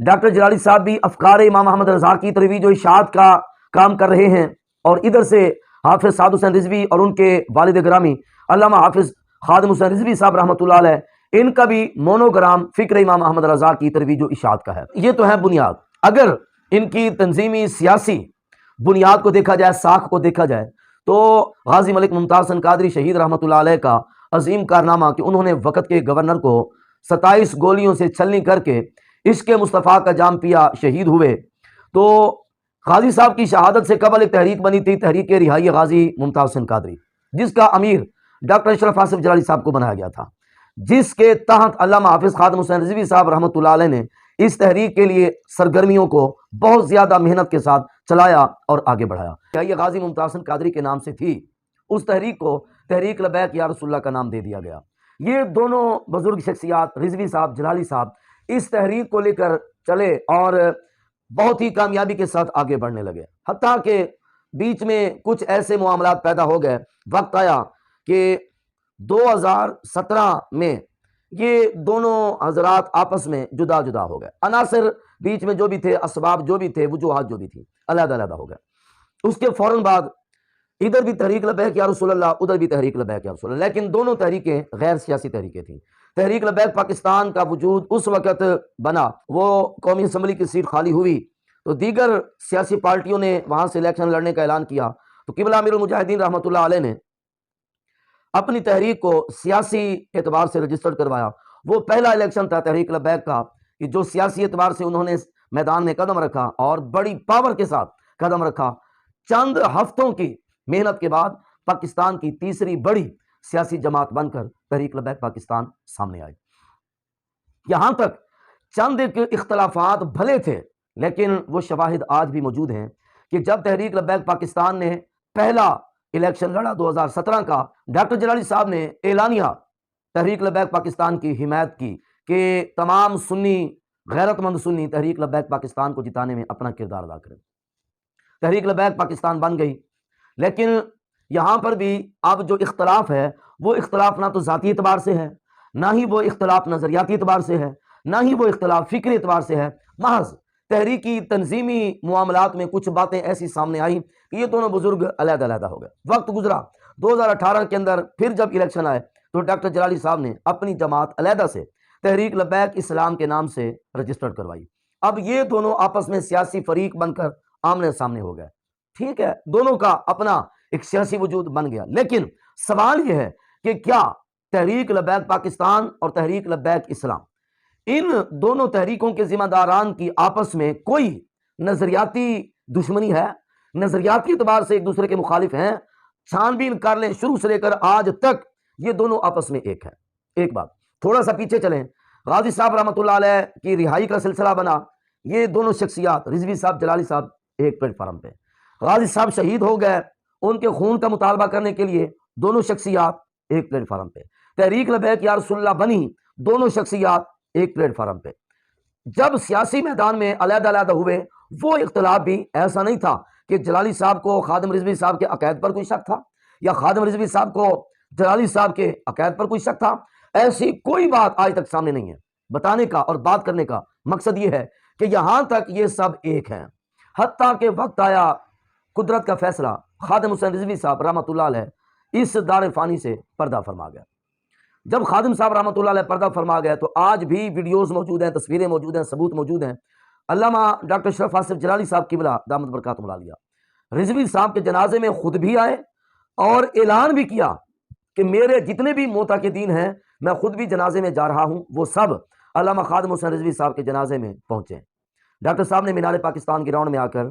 Doctor Jalali صاحب بھی افکار امام احمد رضا کی ترویج و اشاعت کا کام کر رہے ہیں، اور ادھر سے حافظ سعد حسین رضوی اور ان کے والد گرامی علامہ حافظ خادم حسین رضوی صاحب رحمۃ اللہ علیہ، ان کا بھی مونوگرام فکر امام احمد رضا کی ترویج و اشاعت کا ہے۔ یہ تو ہے بنیاد۔ اگر ان کی تنظیمی سیاسی بنیاد کو دیکھا جائے، ساکھ کو دیکھا جائے، تو غازی ملک ممتاز حسن قادری شہید رحمۃ اللہ علیہ کا عظیم کارنامہ کہ انہوں نے وقت کے گورنر کو 27 گولیوں سے چھلنی کر کے عشق مصطفیٰ کا جام پیا، شہید ہوئے۔ تو غازی صاحب کی شہادت سے قبل ایک تحریک بنی تھی، تحریک رہائی غازی ممتاز حسن قادری، جس کا امیر ڈاکٹر اشرف آصف جلالی صاحب کو بنایا گیا تھا، جس کے تحت علامہ حافظ خادم حسین رضوی صاحب رحمۃ اللہ علیہ نے اس تحریک کے لیے سرگرمیوں کو بہت زیادہ محنت کے ساتھ چلایا اور آگے بڑھایا۔ یہ غازی ممتاز حسن قادری کے نام سے تھی، اس تحریک کو تحریک لبیک یا رسول اللہ کا نام دے دیا گیا۔ یہ دونوں بزرگ شخصیات رضوی صاحب، جلالی صاحب، اس تحریک کو لے کر چلے اور بہت ہی کامیابی کے ساتھ آگے بڑھنے لگے، حتیٰ کہ بیچ میں کچھ ایسے معاملات پیدا ہو گئے، وقت آیا کہ 2017 میں یہ دونوں حضرات آپس میں جدا جدا ہو گئے، عناصر بیچ میں جو بھی تھے، اسباب جو بھی تھے، وجوہات جو بھی تھی، علیحدہ علیحدہ ہو گئے۔ اس کے فوراً بعد ادھر بھی تحریک لبیک یا رسول اللہ، ادھر بھی تحریک لبیک یا رسول اللہ، لیکن دونوں تحریکیں غیر سیاسی تحریکیں تھیں۔ تحریک لبیک پاکستان کا وجود اس وقت بنا، وہ قومی اسمبلی کی سیٹ خالی ہوئی تو دیگر سیاسی پارٹیوں نے وہاں سے الیکشن لڑنے کا اعلان کیا، تو قبلہ امیر المجاہدین رحمۃ اللہ علیہ نے اپنی تحریک کو سیاسی اعتبار سے رجسٹرڈ کروایا۔ وہ پہلا الیکشن تھا تحریک لبیک کا کہ جو سیاسی اعتبار سے انہوں نے میدان میں قدم رکھا اور بڑی پاور کے ساتھ قدم رکھا۔ چند ہفتوں کی محنت کے بعد پاکستان کی تیسری بڑی سیاسی جماعت بن کر تحریک لبیک پاکستان سامنے آئی۔ یہاں تک چند ایک اختلافات بھلے تھے، لیکن وہ شواہد آج بھی موجود ہیں کہ جب تحریک لبیک پاکستان نے پہلا الیکشن لڑا 2017 کا، ڈاکٹر جلالی صاحب نے اعلانیہ تحریک لبیک پاکستان کی حمایت کی کہ تمام سنی، غیرت مند سنی تحریک لبیک پاکستان کو جتانے میں اپنا کردار ادا کریں۔ تحریک لبیک پاکستان بن گئی، لیکن یہاں پر بھی اب جو اختلاف ہے، وہ اختلاف نہ تو ذاتی اعتبار سے ہے، نہ ہی وہ اختلاف نظریاتی اعتبار سے ہے، نہ ہی وہ اختلاف فکری اعتبار سے ہے، محض تحریکی تنظیمی معاملات میں کچھ باتیں ایسی سامنے آئیں کہ یہ دونوں بزرگ علیحدہ علیحدہ ہو گئے۔ وقت گزرا، 2018 کے اندر پھر جب الیکشن آئے تو ڈاکٹر جلالی صاحب نے اپنی جماعت علیحدہ سے تحریک لبیک اسلام کے نام سے رجسٹرڈ کروائی۔ اب یہ دونوں آپس میں سیاسی فریق بن کر آمنے سامنے ہو گئے، ٹھیک ہے، دونوں کا اپنا ایک سیاسی وجود بن گیا، لیکن سوال یہ ہے کہ کیا تحریک لبیک پاکستان اور تحریک لبیک اسلام، ان دونوں تحریکوں کے ذمہ داران کی آپس میں کوئی نظریاتی دشمنی ہے؟ نظریاتی اعتبار سے ایک دوسرے کے مخالف ہیں؟ چھان بین کر لیں، شروع سے لے کر آج تک یہ دونوں آپس میں ایک ہے۔ ایک بات تھوڑا سا پیچھے چلیں، غازی صاحب رحمۃ اللہ علیہ کی رہائی کا سلسلہ بنا، یہ دونوں شخصیات رضوی صاحب، جلالی صاحب ایک پلیٹ فارم پہ، غازی صاحب شہید ہو گئے، ان کے خون کا مطالبہ کرنے کے لیے دونوں شخصیات ایک پلیٹ فارم پہ، تحریک لبیک یا رسول اللہ بنی، دونوں شخصیات ایک پلیٹ فارم پہ۔ جب سیاسی میدان میں علیحدہ علیحدہ ہوئے، وہ اختلاف بھی ایسا نہیں تھا کہ جلالی صاحب کو خادم رضوی صاحب کے عقائد پر کوئی شک تھا، یا خادم رضوی صاحب کو جلالی صاحب کے عقائد پر کوئی شک تھا۔ ایسی کوئی بات آج تک سامنے نہیں ہے۔ بتانے کا اور بات کرنے کا مقصد یہ ہے کہ یہاں تک یہ سب ایک ہیں، حتیٰ کہ وقت آیا، قدرت کا فیصلہ، خادم حسین رضوی صاحب رحمۃ اللہ علیہ اس دار فانی سے پردہ فرما گیا۔ جب خادم صاحب رحمۃ اللہ علیہ پردہ فرما گئے تو آج بھی ویڈیوز موجود ہیں، تصویریں موجود ہیں، ثبوت موجود ہیں۔ علامہ ڈاکٹر اشرف آصف جلالی صاحب قبلہ دامت برکاتہم العالیہ رضوی صاحب کے جنازے میں خود بھی آئے اور اعلان بھی کیا کہ میرے جتنے بھی معتقدین ہیں، میں خود بھی جنازے میں جا رہا ہوں، وہ سب علامہ خادم حسین رضوی صاحب کے جنازے میں پہنچے۔ ڈاکٹر صاحب نے مینار پاکستان گراؤنڈ میں آ کر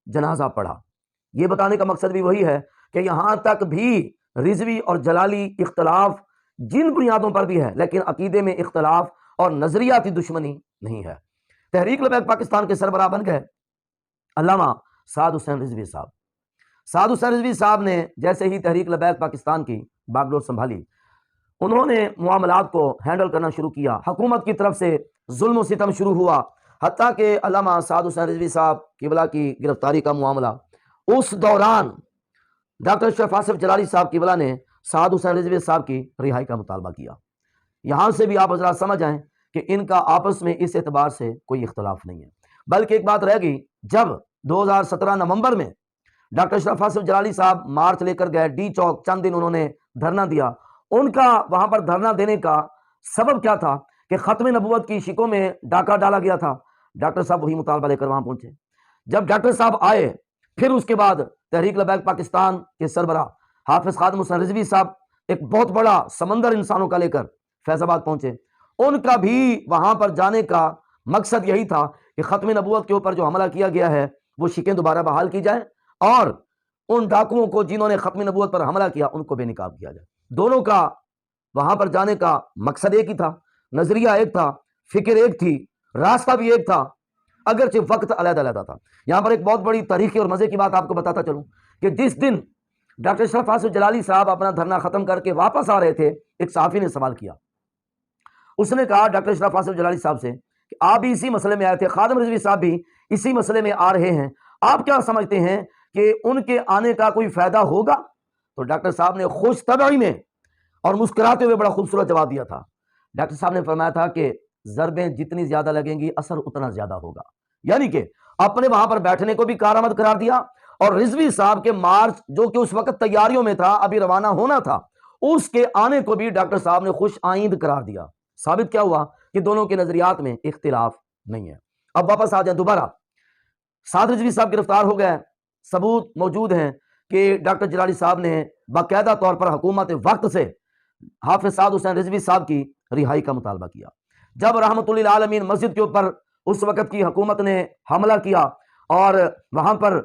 جنازہ پڑھا۔ یہ بتانے کا مقصد بھی وہی ہے کہ یہاں تک بھی رضوی اور جلالی اختلاف جن بنیادوں پر بھی ہے، لیکن عقیدے میں اختلاف اور نظریاتی دشمنی نہیں ہے۔ تحریک لبیک پاکستان کے سربراہ بن گئے علامہ سعد حسین رضوی صاحب۔ سعد حسین رضوی صاحب نے جیسے ہی تحریک لبیک پاکستان کی باغ ڈور سنبھالی، انہوں نے معاملات کو ہینڈل کرنا شروع کیا۔ حکومت کی طرف سے ظلم و ستم شروع ہوا، حتیٰ کہ علامہ سعد حسین رضوی صاحب قبلہ کی گرفتاری کا معاملہ، اس دوران ڈاکٹر اشرف آصف جلالی صاحب قبلہ نے سعد حسین رضوی صاحب کی رہائی کا مطالبہ کیا۔ یہاں سے بھی آپ حضرات سمجھ آئیں کہ کہ ان کا آپس میں اس اعتبار سے کوئی اختلاف نہیں ہے۔ بلکہ ایک بات رہ گئی، جب 2017 نومبر میں ڈاکٹر اشرف آصف جلالی صاحب مارچ لے کر گئے ڈی چوک، چند دن انہوں نے دھرنا دیا، ان کا وہاں پر دھرنا دینے کا سبب کیا تھا کہ ختم نبوت کی شکوں میں ڈاکہ ڈالا گیا تھا۔ ڈاکٹر صاحب وہی مطالبہ لے کر وہاں پہنچے۔ جب ڈاکٹر صاحب آئے، پھر اس کے بعد تحریک لبیک پاکستان کے سربراہ حافظ خادم حسین رضوی صاحب ایک بہت بڑا سمندر انسانوں کا لے کر فیض آباد پہنچے۔ ان کا بھی وہاں پر جانے کا مقصد یہی تھا کہ ختم نبوت کے اوپر جو حملہ کیا گیا ہے وہ شکیں دوبارہ بحال کی جائیں، اور ان ڈاکوؤں کو جنہوں نے ختم نبوت پر حملہ کیا ان کو بے نقاب کیا جائے۔ دونوں کا وہاں پر جانے کا مقصد ایک ہی تھا، نظریہ ایک تھا، فکر ایک تھی، راستہ بھی ایک تھا، اگرچہ وقت علیحدہ علیحدہ تھا۔ یہاں پر ایک بہت بڑی تاریخی اور مزے کی بات آپ کو بتاتا چلوں کہ جس دن ڈاکٹر اشرف آصف جلالی صاحب اپنا دھرنا ختم کر کے واپس آ رہے تھے، ایک صحافی نے سوال کیا۔ اس نے کہا ڈاکٹر اشرف آصف جلالی صاحب سے کہ آپ بھی اسی مسئلے میں آئے تھے، خادم رضوی صاحب بھی اسی مسئلے میں آ رہے ہیں، آپ کیا سمجھتے ہیں کہ ان کے آنے کا کوئی فائدہ ہوگا؟ تو ڈاکٹر صاحب نے خوش طبعی میں اور مسکراتے ہوئے بڑا خوبصورت جواب دیا تھا۔ ڈاکٹر صاحب نے فرمایا تھا کہ ضربیں جتنی زیادہ لگیں گی اثر اتنا زیادہ ہوگا، یعنی کہ اپنے وہاں پر بیٹھنے کو بھی کارآمد قرار دیا، اور رضوی صاحب کے مارچ جو کہ اس وقت تیاریوں میں تھا، ابھی روانہ ہونا تھا، اس کے آنے کو بھی ڈاکٹر صاحب نے خوش آئند قرار دیا۔ ثابت کیا ہوا کہ دونوں کے نظریات میں اختلاف نہیں ہے۔ اب واپس آ جائیں دوبارہ، سعد رضوی صاحب گرفتار ہو گئے، ثبوت موجود ہیں کہ ڈاکٹر جلالی صاحب نے باقاعدہ طور پر حکومت وقت سے حافظ سعد حسین رضوی صاحب کی رہائی کا مطالبہ کیا۔ جب رحمت اللہ عالمین مسجد کے اوپر اس وقت کی حکومت نے حملہ کیا اور وہاں پر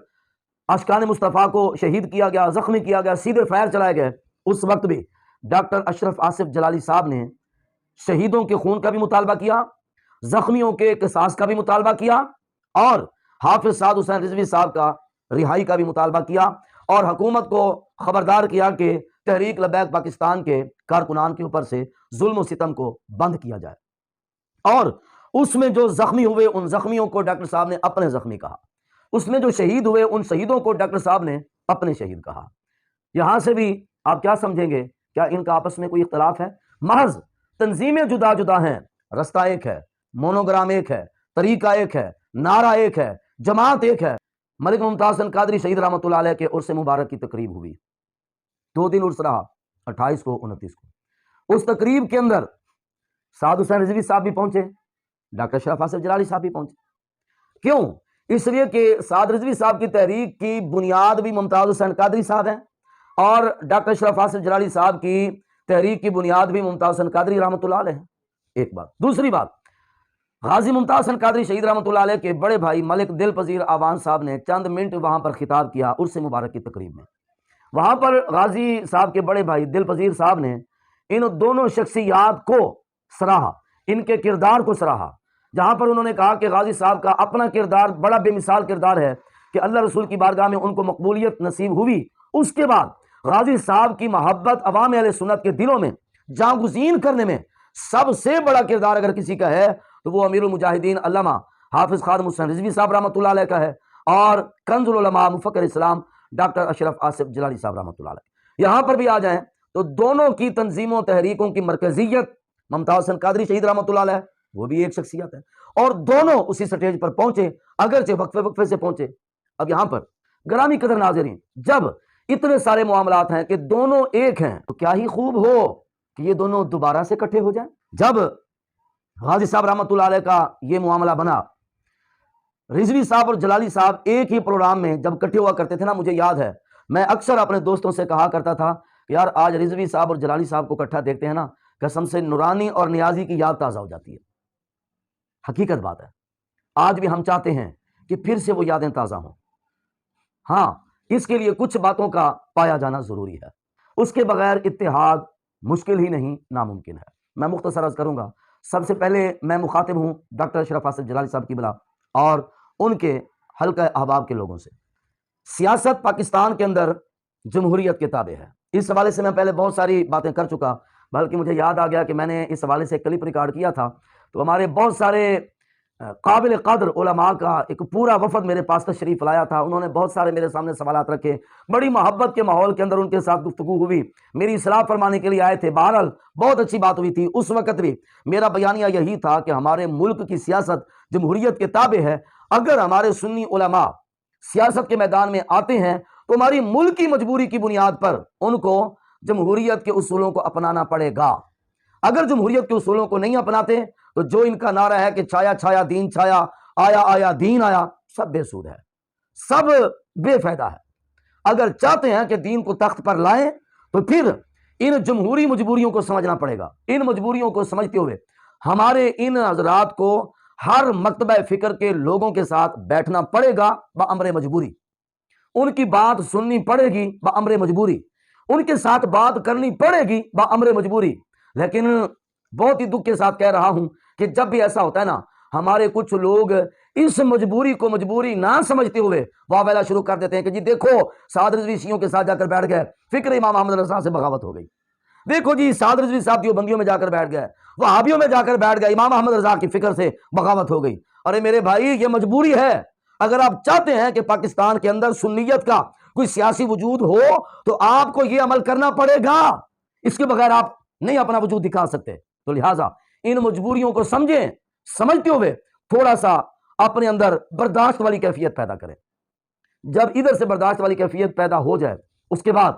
اشکان مصطفیٰ کو شہید کیا گیا، زخمی کیا گیا، سیدھے فائر چلائے گئے، اس وقت بھی ڈاکٹر اشرف آصف جلالی صاحب نے شہیدوں کے خون کا بھی مطالبہ کیا، زخمیوں کے قصاص کا بھی مطالبہ کیا، اور حافظ سعد حسین رضوی صاحب کا رہائی کا بھی مطالبہ کیا، اور حکومت کو خبردار کیا کہ تحریک لبیک پاکستان کے کارکنان کے اوپر سے ظلم و ستم کو بند کیا جائے۔ اور اس میں جو زخمی ہوئے ان زخمیوں کو ڈاکٹر صاحب نے اپنے زخمی کہا، اس میں جو شہید ہوئے ان شہیدوں کو ڈاکٹر صاحب نے اپنے شہید کہا۔ یہاں سے بھی آپ کیا سمجھیں گے؟ کیا ان کا آپس میں کوئی اختلاف ہے؟ محض تنظیمیں جدا جدا ہیں، رستہ ایک ہے، مونوگرام ایک ہے، طریقہ ایک ہے، نعرہ ایک ہے، جماعت ایک ہے۔ ملک ممتاز حسین قادری شہید رحمۃ اللہ علیہ کے عرس مبارک کی تقریب ہوئی، 2 دن عرس رہا، 28 کو 29 کو۔ اس تقریب کے اندر سعد حسین رضوی صاحب بھی پہنچے، ڈاکٹر اشرف آصف جلالی صاحب بھی پہنچے۔ کیوں؟ اس لیے کہ سعد رضوی صاحب کی تحریک کی بنیاد بھی ممتاز حسین قادری صاحب ہیں، اور ڈاکٹر اشرف آصف جلالی صاحب کی تحریک کی بنیاد بھی ممتاز حسین قادری رحمۃ اللہ علیہ ہے۔ ایک بات۔ دوسری بات، غازی ممتاز حسین قادری شہید رحمۃ اللہ علیہ کے بڑے بھائی ملک دل پذیر آوان صاحب نے چند منٹ وہاں پر خطاب کیا عرس مبارک کی تقریب میں۔ وہاں پر غازی صاحب کے بڑے بھائی دل پذیر صاحب نے ان دونوں شخصیات کو سراہا، ان کے کردار کو سراہا، جہاں پر انہوں نے کہا کہ غازی صاحب کا اپنا کردار بڑا بے مثال کردار ہے کہ اللہ رسول کی بارگاہ میں ان کو مقبولیت نصیب ہوئی۔ اس کے بعد غازی صاحب کی محبت عوام اہل سنت کے دلوں میں جاگزین کرنے میں سب سے بڑا کردار اگر کسی کا ہے تو وہ امیر المجاہدین علامہ حافظ خادم حسین رضوی صاحب رحمۃ اللہ علیہ کا ہے، اور کنز العلماء مفکر اسلام ڈاکٹر اشرف آصف جلالی صاحب رحمۃ اللہ علیہ۔ یہاں پر بھی آ جائیں تو دونوں کی تنظیموں تحریکوں کی مرکزیت ممتاز حسین قادری شہید رحمۃ اللہ علیہ وہ بھی ایک شخصیت ہے، اور دونوں اسی سٹیج پر پہنچے، اگرچہ وقفے وقفے سے پہنچے۔ اب یہاں پر گرامی قدر ناظرین، جب اتنے سارے معاملات ہیں کہ دونوں ایک ہیں تو کیا ہی خوب ہو کہ یہ دونوں دوبارہ سے اکٹھے ہو جائیں۔ جب غازی صاحب رحمۃ اللہ علیہ کا یہ معاملہ بنا، رضوی صاحب اور جلالی صاحب ایک ہی پروگرام میں جب اکٹھے ہوا کرتے تھے نا، مجھے یاد ہے میں اکثر اپنے دوستوں سے کہا کرتا تھا کہ یار آج رضوی صاحب اور جلالی صاحب کو اکٹھا دیکھتے ہیں نا، قسم سے نورانی اور نیازی کی یاد تازہ ہو جاتی ہے۔ حقیقت بات ہے، آج بھی ہم چاہتے ہیں کہ پھر سے وہ یادیں تازہ ہوں۔ ہاں، اس کے لیے کچھ باتوں کا پایا جانا ضروری ہے، اس کے بغیر اتحاد مشکل ہی نہیں ناممکن ہے۔ میں مختصر عرض کروں گا۔ سب سے پہلے میں مخاطب ہوں ڈاکٹر اشرف آصف جلالی صاحب کی بلا اور ان کے حلقہ احباب کے لوگوں سے۔ سیاست پاکستان کے اندر جمہوریت کے تابع ہے، اس حوالے سے میں پہلے بہت ساری باتیں کر چکا، بلکہ مجھے یاد آ گیا کہ میں نے اس حوالے سے کلپ ریکارڈ کیا تھا، تو ہمارے بہت سارے قابل قدر علماء کا ایک پورا وفد میرے پاس تشریف لایا تھا. انہوں نے بہت سارے میرے سامنے سوالات رکھے. بڑی محبت کے ماحول کے اندر ان کے ساتھ گفتگو ہوئی. میری اصلاح فرمانے کے لیے آئے تھے. بہرحال بہت اچھی بات ہوئی تھی. اس وقت بھی میرا بیانیہ یہی تھا کہ ہمارے ملک کی سیاست جمہوریت کے تابع ہے. اگر ہمارے سنی علماء سیاست کے میدان میں آتے ہیں تو ہماری ملک کی مجبوری کی بنیاد پر ان کو جمہوریت کے اصولوں کو اپنانا پڑے گا. اگر جمہوریت کے اصولوں کو نہیں اپناتے تو جو ان کا نعرہ ہے کہ چھایا چھایا دین چھایا, آیا آیا دین آیا, سب بے سود ہے, سب بے فائدہ ہے. اگر چاہتے ہیں کہ دین کو تخت پر لائیں تو پھر ان جمہوری مجبوریوں کو سمجھنا پڑے گا. ان مجبوریوں کو سمجھتے ہوئے ہمارے ان حضرات کو ہر مکتبہ فکر کے لوگوں کے ساتھ بیٹھنا پڑے گا بامر مجبوری. ان کی بات سننی پڑے گی بامر مجبوری. ان کے ساتھ بات کرنی پڑے گی بامر مجبوری. لیکن بہت ہی دکھ کے ساتھ کہہ رہا ہوں کہ جب بھی ایسا ہوتا ہے نا, ہمارے کچھ لوگ اس مجبوری کو مجبوری نہ سمجھتے ہوئے واویلا شروع کر دیتے ہیں کہ جی دیکھو سعد رضوی شیعوں کے ساتھ جا کر بیٹھ گئے, فکر امام احمد رضا سے بغاوت ہو گئی. دیکھو جی سعد رضوی صاحب دیوبندیوں میں جا کر بیٹھ گئے, وہابیوں میں جا کر بیٹھ گئے, امام احمد رضا کی فکر سے بغاوت ہو گئی. ارے میرے بھائی یہ مجبوری ہے. اگر آپ چاہتے ہیں کہ پاکستان کے اندر سنیت کا کوئی سیاسی وجود ہو تو آپ کو یہ عمل کرنا پڑے گا. اس کے بغیر آپ نہیں اپنا وجود دکھا سکتے. تو لہٰذا ان مجبوریوں کو سمجھیں, سمجھتے ہوئے تھوڑا سا اپنے اندر برداشت والی کیفیت پیدا کریں. جب ادھر سے برداشت والی کیفیت پیدا ہو جائے اس کے بعد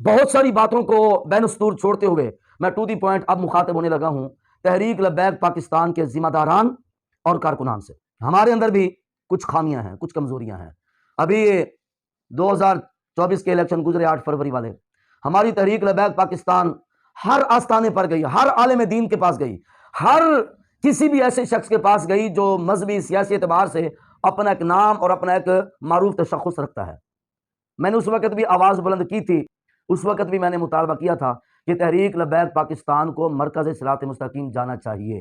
بہت ساری باتوں کو بین السطور چھوڑتے ہوئے میں ٹو دی پوائنٹ اب مخاطب ہونے لگا ہوں تحریک لبیک پاکستان کے ذمہ داران اور کارکنان سے. ہمارے اندر بھی کچھ خامیاں ہیں, کچھ کمزوریاں ہیں. ابھی 2024 کے الیکشن گزرے 8 فروری والے, ہماری تحریک لبیک پاکستان ہر آستانے پر گئی, ہر عالم دین کے پاس گئی, ہر کسی بھی ایسے شخص کے پاس گئی جو مذہبی سیاسی اعتبار سے اپنا ایک نام اور اپنا ایک معروف تشخص رکھتا ہے. میں نے اس وقت بھی آواز بلند کی تھی, اس وقت بھی میں نے مطالبہ کیا تھا کہ تحریک لبیک پاکستان کو مرکز صراط مستقیم جانا چاہیے.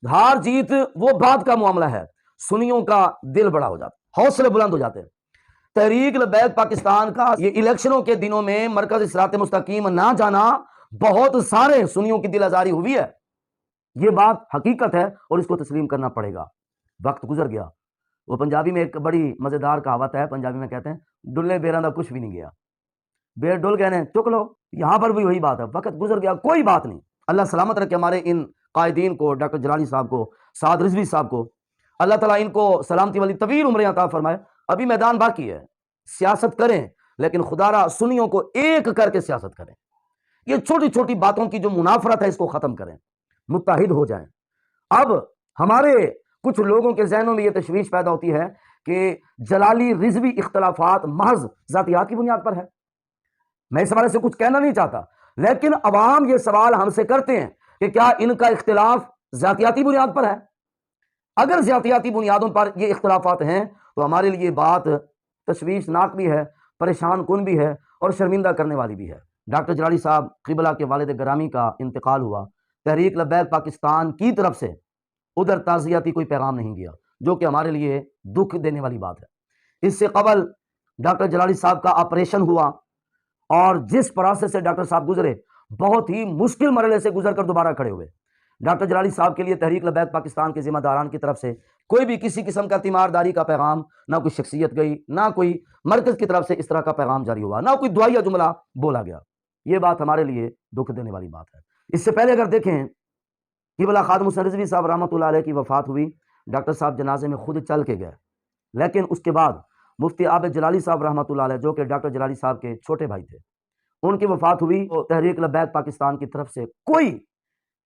ہار جیت وہ بات کا معاملہ ہے, سنیوں کا دل بڑا ہو جاتا, حوصلے بلند ہو جاتے ہیں. تحریک لبیک پاکستان کا یہ الیکشنوں کے دنوں میں مرکز صراط مستقیم نہ جانا بہت سارے سنیوں کی دل آزاری ہوئی ہے. یہ بات حقیقت ہے اور اس کو تسلیم کرنا پڑے گا. وقت گزر گیا. وہ پنجابی میں ایک بڑی مزیدار کہاوت ہے, پنجابی میں کہتے ہیں ڈلے بیراں دا کچھ بھی نہیں گیا. بیر ڈل گئے نے چک لو. یہاں پر بھی وہی بات ہے, وقت گزر گیا, کوئی بات نہیں. اللہ سلامت رکھے ہمارے ان قائدین کو, ڈاکٹر جلالی صاحب کو, سعد رضوی صاحب کو. اللہ تعالیٰ ان کو سلامتی والی طویل عمریں عطا فرمائے. ابھی میدان باقی ہے, سیاست کریں لیکن خدا را سنیوں کو ایک کر کے سیاست کریں. یہ چھوٹی چھوٹی باتوں کی جو منافرت ہے اس کو ختم کریں, متحد ہو جائیں. اب ہمارے کچھ لوگوں کے ذہنوں میں یہ تشویش پیدا ہوتی ہے کہ جلالی رضوی اختلافات محض ذاتیات کی بنیاد پر ہے. میں اس حوالے سے کچھ کہنا نہیں چاہتا, لیکن عوام یہ سوال ہم سے کرتے ہیں کہ کیا ان کا اختلاف ذاتیاتی بنیاد پر ہے؟ اگر ذاتیاتی بنیادوں پر یہ اختلافات ہیں تو ہمارے لیے بات تشویشناک بھی ہے, پریشان کن بھی ہے اور شرمندہ کرنے والی بھی ہے. ڈاکٹر جلالی صاحب قبلہ کے والد گرامی کا انتقال ہوا. تحریک لبیک پاکستان کی طرف سے ادھر تعزیتی کوئی پیغام نہیں گیا, جو کہ ہمارے لیے دکھ دینے والی بات ہے. اس سے قبل ڈاکٹر جلالی صاحب کا آپریشن ہوا اور جس پروسیس سے ڈاکٹر صاحب گزرے بہت ہی مشکل مرحلے سے گزر کر دوبارہ کھڑے ہوئے. ڈاکٹر جلالی صاحب کے لیے تحریک لبیک پاکستان کے ذمہ داران کی طرف سے کوئی بھی کسی قسم کا تیمارداری کا پیغام, نہ کوئی شخصیت گئی, نہ کوئی مرکز کی طرف سے اس طرح کا پیغام جاری ہوا, نہ کوئی دعائیہ جملہ بولا گیا. یہ بات ہمارے لیے دکھ دینے والی بات ہے. اس سے پہلے اگر دیکھیں قبلہ خادم حسین رضوی صاحب رحمۃ اللہ علیہ کی وفات ہوئی. ڈاکٹر صاحب جنازے میں خود چل کے گئے, لیکن اس کے بعد مفتی عابد جلالی صاحب رحمۃ اللہ علیہ, جو کہ ڈاکٹر جلالی صاحب کے چھوٹے بھائی تھے, ان کی وفات ہوئی. تو تحریک لبیک پاکستان کی طرف سے کوئی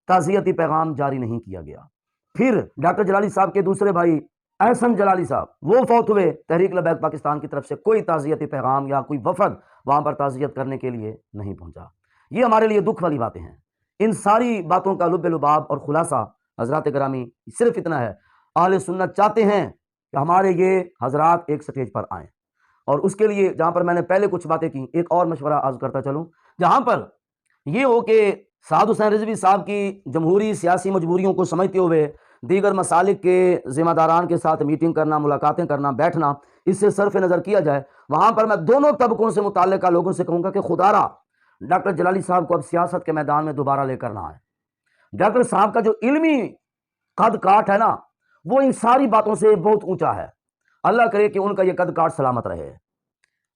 تعزیتی پیغام جاری نہیں کیا گیا. پھر ڈاکٹر جلالی صاحب کے دوسرے بھائی احسن جلالی صاحب وہ فوت ہوئے. تحریک لبیک پاکستان کی طرف سے کوئی تعزیتی پیغام یا کوئی وفد وہاں پر تعزیت کرنے کے لیے نہیں پہنچا. یہ ہمارے لیے دکھ والی باتیں ہیں. ان ساری باتوں کا لب لباب اور خلاصہ حضرات گرامی صرف اتنا ہے, اہل سنت چاہتے ہیں کہ ہمارے یہ حضرات ایک سٹیج پر آئیں, اور اس کے لیے جہاں پر میں نے پہلے کچھ باتیں کی, ایک اور مشورہ عرض کرتا چلوں. جہاں پر یہ ہو کہ سعد حسین رضوی صاحب کی جمہوری سیاسی مجبوریوں کو سمجھتے ہوئے دیگر مسالک کے ذمہ داران کے ساتھ میٹنگ کرنا, ملاقاتیں کرنا, بیٹھنا, اس سے صرف نظر کیا جائے, وہاں پر میں دونوں طبقوں سے متعلقہ لوگوں سے کہوں گا کہ خدا را ڈاکٹر جلالی صاحب کو اب سیاست کے میدان میں دوبارہ لے کر نہ آئے. ڈاکٹر صاحب کا جو علمی قد کاٹ ہے نا وہ ان ساری باتوں سے بہت اونچا ہے. اللہ کرے کہ ان کا یہ قد کاٹ سلامت رہے.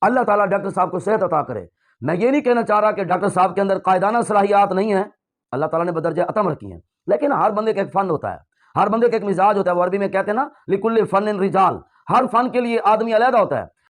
اللہ تعالیٰ ڈاکٹر صاحب کو صحت عطا کرے. میں یہ نہیں کہنا چاہ رہا کہ ڈاکٹر صاحب کے اندر قائدانہ صلاحیات نہیں ہیں، اللہ تعالیٰ نے بدرجہ عطا رکھی ہیں، لیکن ہر بندے کا ایک فن ہوتا ہے، ہر بندے کا ایک مزاج ہوتا ہے. وہ عربی میں کہتے ہیں نا لکل فن رجال، ہر فن کے لیے آدمی علیحدہ ہوتا ہے.